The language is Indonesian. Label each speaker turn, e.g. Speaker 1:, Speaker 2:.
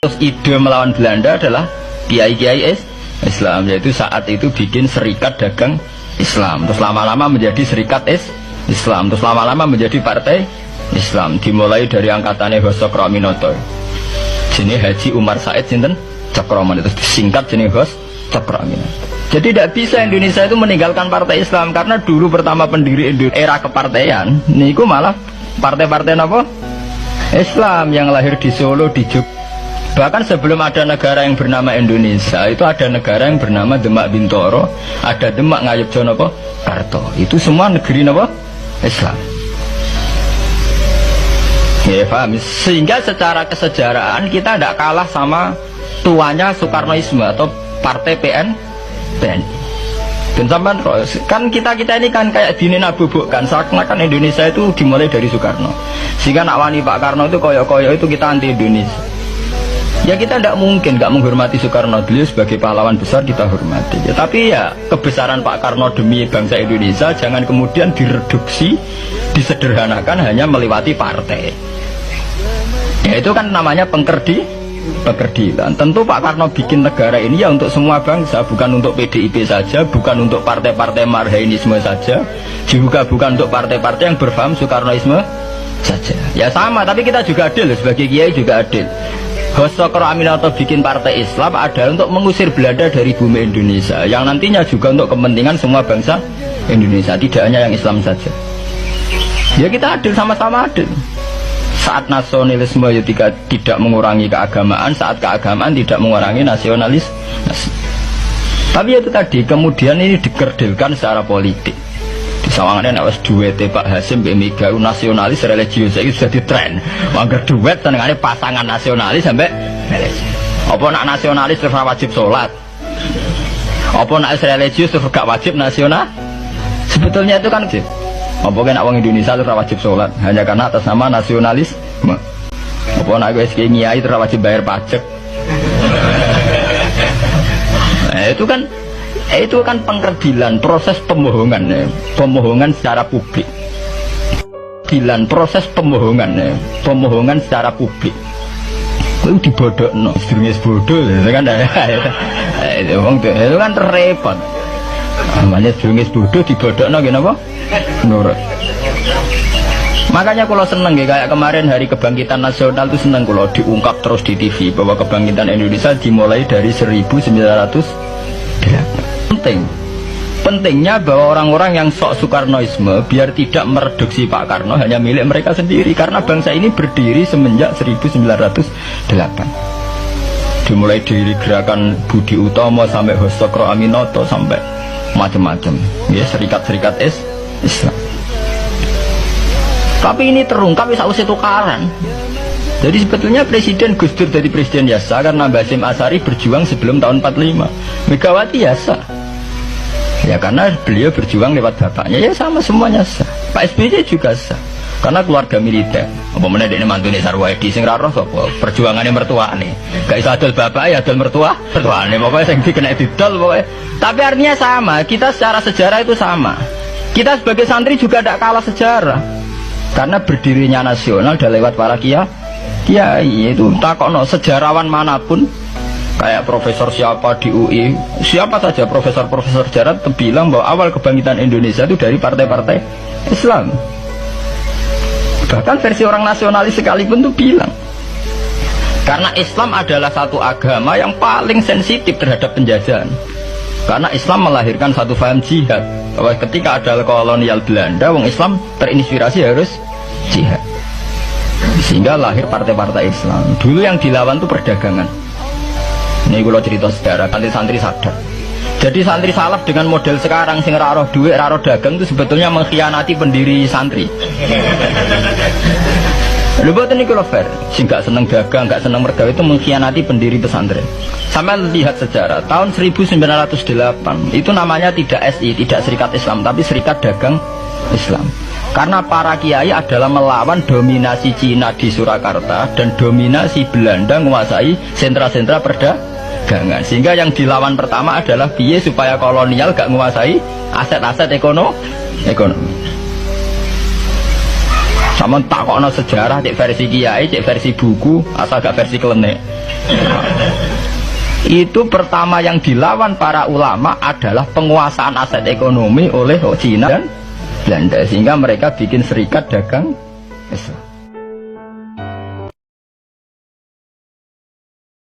Speaker 1: Terus ide melawan Belanda adalah kiai-kiai Islam, yaitu saat itu bikin serikat dagang Islam, terus lama-lama menjadi serikat Islam, terus lama-lama menjadi partai Islam, dimulai dari angkatannya Hos Cokroaminoto, jenis Haji Umar Said Sinten Cokroaminoto, itu disingkat jenis Hos Cokroaminoto. Jadi tidak bisa Indonesia itu meninggalkan partai Islam, karena dulu pertama pendiri era kepartaian niku malah partai-partai apa? Islam yang lahir di Solo, di Jogja. Bahkan sebelum ada negara yang bernama Indonesia, itu ada negara yang bernama Demak Bintoro, ada Demak Ngayogyakarta Karto. Itu semua negeri apa? Islam. Ya, paham? Sehingga secara kesejarahan kita tidak kalah sama tuanya Soekarnoisme atau Partai PNI. Dan sampai kan kita ini kan kayak dinabubukkan seakan-akan Indonesia itu dimulai dari Soekarno. Sehingga nak wani Pak Karno itu koyo-koyo itu kita anti Indonesia. Ya kita tidak mungkin nggak menghormati Soekarno, beliau sebagai pahlawan besar kita hormati. Ya, tapi ya kebesaran Pak Karno demi bangsa Indonesia jangan kemudian direduksi, disederhanakan hanya melewati partai. Ya itu kan namanya pekerdilan. Tentu Pak Karno bikin negara ini ya untuk semua bangsa, bukan untuk PDIP saja, bukan untuk partai-partai marhainisme saja, juga bukan untuk partai-partai yang berpaham Soekarnoisme saja. Ya sama, tapi kita juga adil, sebagai kiai juga adil. Hos Cokroaminoto bikin partai Islam adalah untuk mengusir Belanda dari bumi Indonesia, yang nantinya juga untuk kepentingan semua bangsa Indonesia, tidak hanya yang Islam saja. Ya kita adil, sama-sama adil. Saat nasionalisme ya tidak mengurangi keagamaan, saat keagamaan tidak mengurangi nasionalis. Tapi itu tadi, kemudian ini dikerdilkan secara politik. Di sawangannya nak wis duwete Pak Hasim Mbak Mega nasionalis religius itu sudah ditren. Mangger duet senengane pasangan nasionalis sampai apa nak nasionalis terus wajib sholat, apa nak religius terus gak wajib nasional. Sebetulnya itu kan apa nak wong Indonesia terus wajib sholat hanya karena atas nama nasionalisme. Apa nak wis kiai terus wajib bayar pajak. Nah, itu kan pengkerdilan, proses pembohongan ya. Pembohongan secara publik. Proses pembohongan secara publik. Itu dibodokno, sedurunge bodoh kan itu kan repot. Namanya sedurunge bodoh dibodokno ngene apa? Nurut. Makanya kalau seneng ya, kayak kemarin Hari Kebangkitan Nasional itu seneng kalau diungkap terus di TV bahwa kebangkitan Indonesia dimulai dari 1908. Pentingnya bahwa orang-orang yang sok Soekarnoisme biar tidak mereduksi Pak Karno hanya milik mereka sendiri, karena bangsa ini berdiri semenjak 1908. Dimulai dari gerakan Budi Utomo sampai Hos Cokroaminoto sampai macam-macam ya, serikat-serikat Islam. Tapi ini terungkap sausé tukaran. Jadi sebetulnya Presiden Gus Dur jadi Presiden Yasa karena Basim Asari berjuang sebelum tahun 45. Megawati Yasa ya karena beliau berjuang lewat bapaknya, ya sama semuanya sah. Pak SBY juga sah karena keluarga militer. Apa meneh dekne mantune Sarwaedi sing ra roh sapa perjuangannya mertuane. Gak iso adol bapak ya adol mertuane. Pokoknya sing dikena didol pokoknya. Tapi artinya sama, kita secara sejarah itu sama. Kita sebagai santri juga tidak kalah sejarah. Karena berdirinya nasional adalah lewat para kiai. Itu takokno sejarawan manapun, kayak profesor siapa di UI, siapa saja profesor sejarah bilang bahwa awal kebangkitan Indonesia itu dari partai-partai Islam. Bahkan versi orang nasionalis sekalipun tuh bilang, karena Islam adalah satu agama yang paling sensitif terhadap penjajahan. Karena Islam melahirkan satu paham jihad, bahwa ketika ada kolonial Belanda, wong Islam terinspirasi harus jihad. Sehingga lahir partai-partai Islam. Dulu yang dilawan itu perdagangan. Ini kalau cerita sejarah, santri-santri sadar. Jadi santri salaf dengan model sekarang sing ra roh duit, ra roh dagang itu sebetulnya mengkhianati pendiri santri. Lha boten niku lho fair, sing gak seneng dagang, gak seneng mergawe itu mengkhianati pendiri pesantren. Sampai lihat sejarah, tahun 1908 itu namanya tidak SI, tidak Serikat Islam, tapi Serikat Dagang Islam. Karena para kiai adalah melawan dominasi Cina di Surakarta dan dominasi Belanda menguasai sentra-sentra perdagangan. Sehingga yang dilawan pertama adalah piye supaya kolonial gak menguasai aset-aset ekonomi. Sama takokno sejarah cek versi kiai, cek versi buku, asal gak versi klenek. Itu pertama yang dilawan para ulama adalah penguasaan aset ekonomi oleh Cina dan Belanda, sehingga mereka bikin serikat dagang Islam.